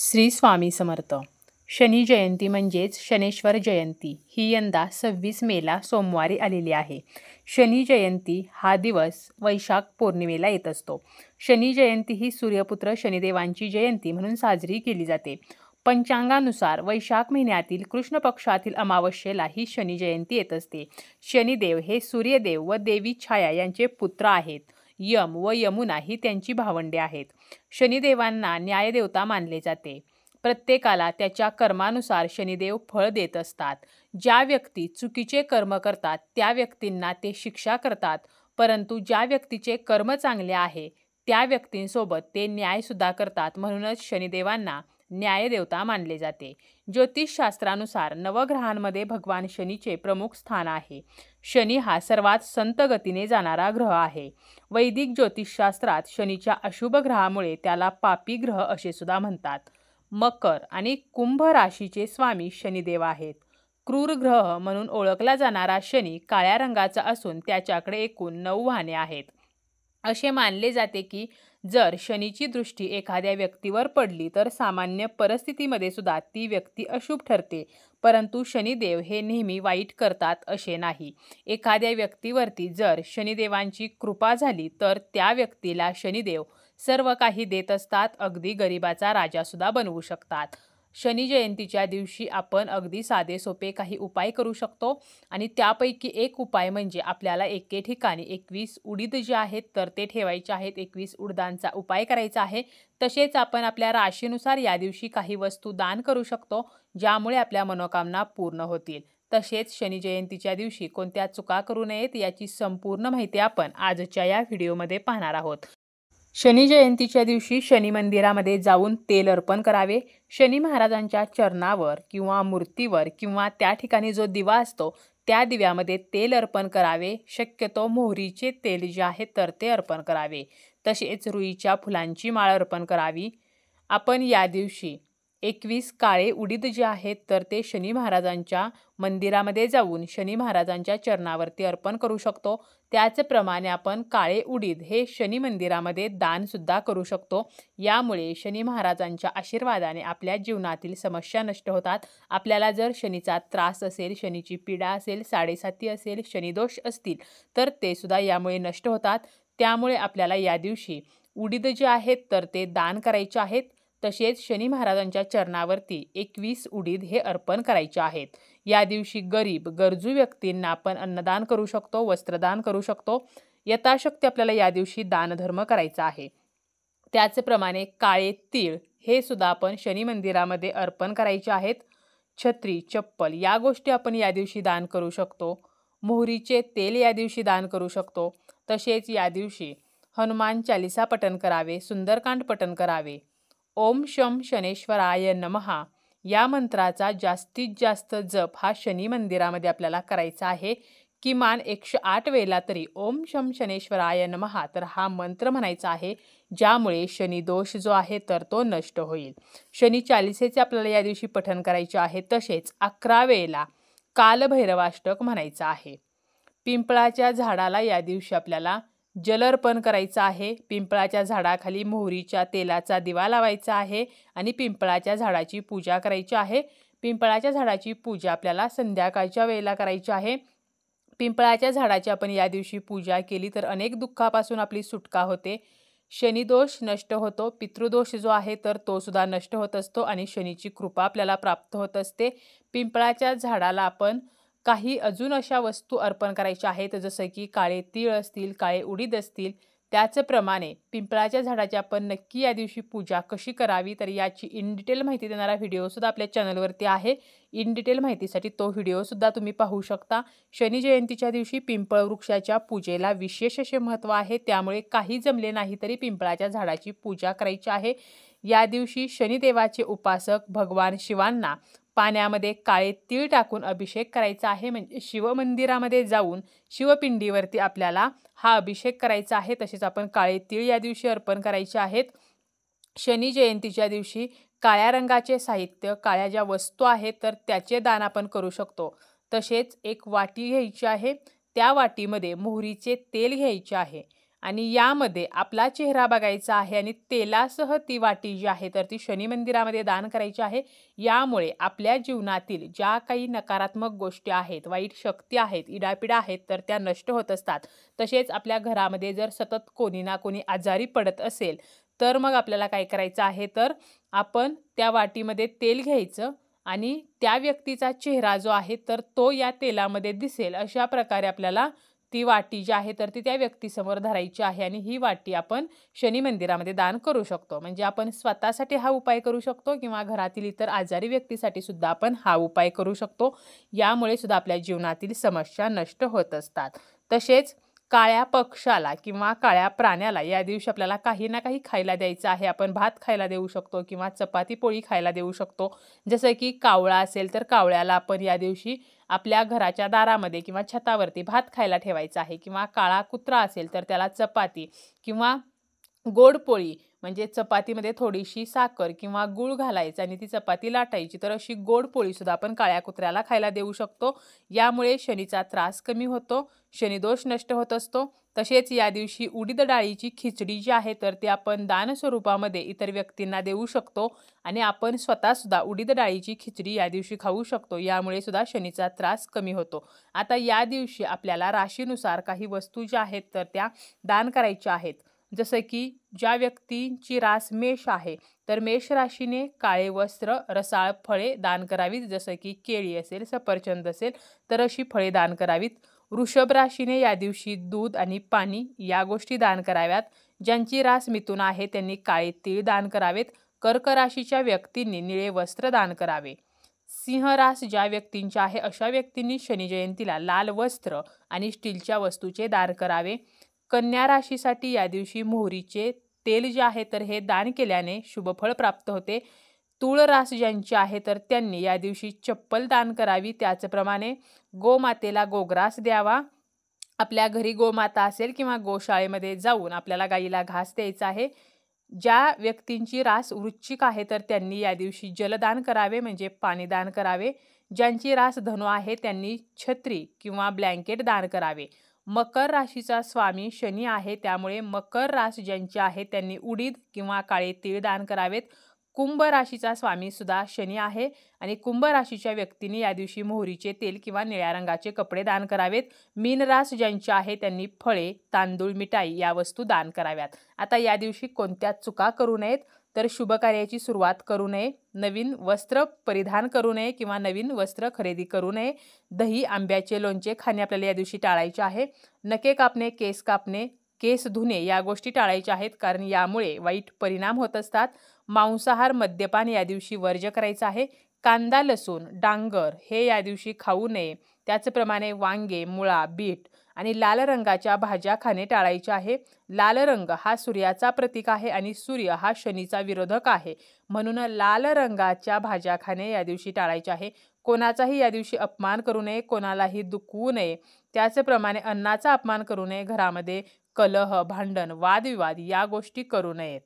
श्री स्वामी समर्थ. शनी जयंती म्हणजेच शनेश्वर जयंती ही यंदा 26 मेला सोमवारी आलेली आहे. शनी जयंती हा दिवस वैशाख पौर्णिमेला येत असतो. शनी जयंती ही सूर्यपुत्र शनिदेवांची जयंती म्हणून साजरी केली जाते. पंचांगानुसार वैशाख महिन्यातील कृष्ण पक्षातील अमावस्येला ही शनी जयंती येत असते. शनिदेव हे सूर्यदेव व देवी छाया यांचे पुत्र आहेत. यम व यमुना ही त्यांची भावंडे आहेत. शनिदेवांना न्यायदेवता मानले जाते. प्रत्येकाला त्याच्या कर्मानुसार शनिदेव फळ देत असतात. ज्या व्यक्ती चुकीचे कर्म करतात त्या व्यक्तींना ते शिक्षा करतात, परंतु ज्या व्यक्तीचे कर्म चांगले आहे त्या व्यक्तींसोबत ते न्यायसुद्धा करतात. म्हणूनच शनिदेवांना न्यायदेवता मानले जाते. ज्योतिषशास्त्रानुसार नवग्रहांमध्ये भगवान शनीचे प्रमुख स्थान आहे. शनी हा सर्वात संत गतीने जाणारा ग्रह आहे. वैदिक ज्योतिषशास्त्रात शनीच्या अशुभ ग्रहामुळे त्याला पापी ग्रह असे सुद्धा म्हणतात. मकर आणि कुंभ राशीचे स्वामी शनिदेव आहेत. क्रूर ग्रह म्हणून ओळखला जाणारा शनी काळ्या रंगाचा असून त्याच्याकडे एकूण 9 वाहने आहेत. असे मानले जाते की जर शनीची दृष्टी एखाद्या व्यक्तीवर पडली तर सामान्य परिस्थितीमध्ये सुद्धा ती व्यक्ती अशुभ ठरते, परंतु शनिदेव हे नेहमी वाईट करतात असे नाही. एखाद्या व्यक्तीवरती जर शनिदेवांची कृपा झाली तर त्या व्यक्तीला शनिदेव सर्व काही देत असतात. अगदी गरिबाचा राजा सुद्धा बनवू शकतात. शनी जयंतीच्या दिवशी आपण अगदी साधे सोपे काही उपाय करू शकतो आणि त्यापैकी एक उपाय म्हणजे आपल्याला एके ठिकाणी 21 उडीद जे आहेत तर ते ठेवायचे आहेत. 21 उडदांचा उपाय करायचा आहे. तसेच आपण आपल्या राशीनुसार या दिवशी काही वस्तू दान करू शकतो, ज्यामुळे आपल्या मनोकामना पूर्ण होतील. तसेच शनी जयंतीच्या दिवशी कोणत्या चुका करू नयेत याची संपूर्ण माहिती आपण आजच्या या व्हिडिओमध्ये पाहणार आहोत. शनी जयंतीच्या दिवशी शनी मंदिरामध्ये जाऊन तेल अर्पण करावे. शनी महाराजांच्या चरणावर किंवा मूर्तीवर किंवा त्या ठिकाणी जो दिवा असतो त्या दिव्यामध्ये तेल अर्पण करावे. शक्यतो मोहरीचे तेल जे आहे तर ते अर्पण करावे. तसेच रुईच्या फुलांची माळ अर्पण करावी. आपण या दिवशी 21 काळे उडीद जे आहेत तर ते शनी महाराजांच्या मंदिरामध्ये जाऊन शनी महाराजांच्या चरणावरती अर्पण करू शकतो. त्याचप्रमाणे आपण काळे उडीद हे शनी मंदिरामध्ये दान सुद्धा करू शकतो. यामुळे शनी महाराजांच्या आशीर्वादाने आपल्या जीवनातील समस्या नष्ट होतात. आपल्याला जर शनीचा त्रास असेल, शनीची पीडा असेल, साडेसाती असेल, शनिदोष असतील तर ते सुद्धा यामुळे नष्ट होतात. त्यामुळे आपल्याला या दिवशी उडीद जे आहेत तर ते दान करायचे आहेत. तसेच शनी महाराजांच्या चरणावरती 21 उडीद हे अर्पण करायचे आहेत. या दिवशी गरीब गरजू व्यक्तींना आपण अन्नदान करू शकतो, वस्त्रदान करू शकतो. यथाशक्ती आपल्याला या दिवशी दानधर्म करायचा आहे. त्याचप्रमाणे काळे तीळ हे सुद्धा आपण शनी मंदिरामध्ये अर्पण करायचे आहेत. छत्री, चप्पल या गोष्टी आपण या दिवशी दान करू शकतो. मोहरीचे तेल या दिवशी दान करू शकतो. तसेच या दिवशी हनुमान चालीसा पठण करावे, सुंदरकांड पठण करावे. ओम शम शनेश्वराय नमहा या मंत्राचा जास्तीत जास्त जप हा शनी मंदिरामध्ये आपल्याला करायचा आहे. किमान 108 वेळेला तरी ओम शम शनेश्वराय नमहा तर हा मंत्र म्हणायचा आहे, ज्यामुळे शनी दोष जो आहे तर तो नष्ट होईल. शनी चालिसेचे आपल्याला या दिवशी पठण करायचे आहे. तसेच 11 वेळेला कालभैरवाष्टक म्हणायचा आहे. पिंपळाच्या झाडाला या दिवशी आपल्याला जल अर्पण करायचं आहे. पिंपळाच्या झाडाखाली मोहरीच्या तेलाचा दिवा लावायचा आहे आणि पिंपळाच्या झाडाची पूजा करायची आहे. पिंपळाच्या झाडाची पूजा आपल्याला संध्याकाळच्या वेळेला करायची आहे. पिंपळाच्या झाडाची आपण या दिवशी पूजा केली तर अनेक दुःखापासून आपली सुटका होते. शनिदोष नष्ट होतो. पितृदोष जो आहे तर तो सुद्धा नष्ट होत असतो आणि शनीची कृपा आपल्याला प्राप्त होत असते. पिंपळाच्या झाडाला आपण काही अजून अशा वस्तू अर्पण करायच्या आहेत, जसं की काळे तीळ असतील, काळे उडीद असतील. त्याचप्रमाणे पिंपळाच्या झाडाची आपण नक्की या दिवशी पूजा कशी करावी तर याची इन डिटेल माहिती देणारा व्हिडिओसुद्धा आपल्या चॅनलवरती आहे. इन डिटेल माहितीसाठी तो व्हिडिओसुद्धा तुम्ही पाहू शकता. शनी जयंतीच्या दिवशी पिंपळ वृक्षाच्या पूजेला विशेष असे महत्त्व आहे. त्यामुळे काही जमले नाही तरी पिंपळाच्या झाडाची पूजा करायची आहे. या दिवशी शनिदेवाचे उपासक भगवान शिवांना पाण्यामध्ये काळे तीळ टाकून अभिषेक करायचा आहे. म्हणजे शिवमंदिरामध्ये जाऊन शिवपिंडीवरती आपल्याला हा अभिषेक करायचा आहे. तसेच आपण काळे तीळ या दिवशी अर्पण करायचे आहेत. शनी जयंतीच्या दिवशी काळ्या रंगाचे साहित्य, काळ्या ज्या वस्तू आहेत तर त्याचे दान आपण करू शकतो. तसेच एक वाटी घ्यायची आहे. त्या वाटीमध्ये मोहरीचे तेल घ्यायचे आहे आणि यामध्ये आपला चेहरा बघायचा आहे आणि तेलासह ती वाटी जी आहे तर ती शनी मंदिरामध्ये दान करायची आहे. यामुळे आपल्या जीवनातील ज्या काही नकारात्मक गोष्टी आहेत, वाईट शक्ती आहेत, इडापिडा आहेत तर त्या नष्ट होत असतात. तसेच आपल्या घरामध्ये जर सतत कोणी ना कोणी आजारी पडत असेल तर मग आपल्याला काय करायचं आहे तर आपण त्या वाटीमध्ये तेल घ्यायचं आणि त्या व्यक्तीचा चेहरा जो आहे तर तो या तेलामध्ये दिसेल अशा प्रकारे आपल्याला ती वाटी जी आहे तर ती त्या व्यक्तीसमोर धरायची आहे आणि ही वाटी आपण शनी मंदिरामध्ये दान करू शकतो. म्हणजे आपण स्वतःसाठी हा उपाय करू शकतो किंवा घरातील इतर आजारी व्यक्तीसाठी सुद्धा आपण हा उपाय करू शकतो. यामुळे सुद्धा आपल्या जीवनातील समस्या नष्ट होत असतात. तसेच काळ्या पक्ष्याला किंवा काळ्या प्राण्याला या दिवशी आपल्याला काही ना काही खायला द्यायचं आहे. आपण भात खायला देऊ शकतो किंवा चपाती पोळी खायला देऊ शकतो. जसं की कावळा असेल तर कावळ्याला आपण या दिवशी आपल्या घराच्या दारामध्ये किंवा छतावरती भात खायला ठेवायचा आहे किंवा काळा कुत्रा असेल तर त्याला चपाती किंवा गोड पोळी म्हणजे चपातीमध्ये थोडीशी साखर किंवा गूळ घालायचं आणि ती चपाती लाटायची. तर अशी गोड पोळीसुद्धा आपण काळ्या कुत्र्याला खायला देऊ शकतो. यामुळे शनीचा त्रास कमी होतो, शनिदोष नष्ट होत असतो. तसेच या दिवशी उडीद डाळीची खिचडी जी आहे तर ती आपण दान स्वरूपामध्ये इतर व्यक्तींना देऊ शकतो आणि आपण स्वतःसुद्धा उडीद डाळीची खिचडी या दिवशी खाऊ शकतो. यामुळे सुद्धा शनीचा त्रास कमी होतो. आता या दिवशी आपल्याला राशीनुसार काही वस्तू ज्या आहेत तर त्या दान करायच्या आहेत. जसं की ज्या व्यक्तींची रास मेष आहे तर मेष राशीने काळे वस्त्र, रसाळ फळे दान करावीत. जसं की केळी असेल, सफरचंद असेल तर अशी फळे दान करावीत. वृषभ राशीने या दिवशी दूध आणि पाणी या गोष्टी दान कराव्यात. ज्यांची रास मिथुन आहे त्यांनी काळे तीळ दान करावेत. कर्क राशीच्या व्यक्तींनी निळे वस्त्र दान करावे. सिंह रास ज्या व्यक्तींची आहे अशा व्यक्तींनी शनी जयंतीला लाल वस्त्र आणि स्टीलच्या वस्तूचे दान करावे. कन्या राशीसाठी या दिवशी मोहरीचे तेल जे आहे तर हे दान केल्याने शुभफळ प्राप्त होते. तूळ रास ज्यांची आहे तर त्यांनी या दिवशी चप्पल दान करावी. त्याचप्रमाणे गोमातेला गोग्रास द्यावा. आपल्या घरी गोमाता असेल किंवा गोशाळेमध्ये जाऊन आपल्याला गाईला घास द्यायचा आहे. ज्या व्यक्तींची रास वृश्चिक आहे तर त्यांनी या दिवशी जलदान करावे म्हणजे पाणी दान करावे. ज्यांची रास धनु आहे त्यांनी छत्री किंवा ब्लँकेट दान करावे. मकर राशीचा स्वामी शनी आहे त्यामुळे मकर रास ज्यांची आहे त्यांनी उडीद किंवा काळे तीळ दान करावेत. कुंभ राशीचा स्वामी सुद्धा शनी आहे आणि कुंभ राशीच्या व्यक्तींनी या दिवशी मोहरीचे तेल किंवा निळ्या रंगाचे कपडे दान करावेत. मीन रास ज्यांची आहे त्यांनी फळे, तांदूळ, मिठाई या वस्तू दान कराव्यात. आता या दिवशी कोणत्या चुका करू नयेत तर शुभ कार्याची सुरुवात करू नये, नवीन वस्त्र परिधान करू नये किंवा नवीन वस्त्र खरेदी करू नये. दही, आंब्याचे लोणचे खाणे आपल्याला या दिवशी टाळायचे आहे. नखे कापणे, केस कापणे, केस धुणे या गोष्टी टाळायच्या आहेत कारण यामुळे वाईट परिणाम होत असतात. मांसाहार, मद्यपान या दिवशी वर्ज्य करायचं आहे. कांदा, लसूण, डांगर हे या दिवशी खाऊ नये. त्याचप्रमाणे वांगे, मुळा, बीट आणि लाल रंगाच्या भाज्या खाणे टाळायचे आहे. लाल रंग हा सूर्याचा प्रतीक आहे आणि सूर्य हा शनीचा विरोधक आहे. म्हणून लाल रंगाच्या भाज्या खाणे या दिवशी टाळायचे आहे. कोणाचाही या दिवशी अपमान करू नये, कोणालाही दुखवू नये. त्याचप्रमाणे अन्नाचा अपमान करू नये. घरामध्ये कलह, भांडण, वादविवाद या गोष्टी करू नयेत.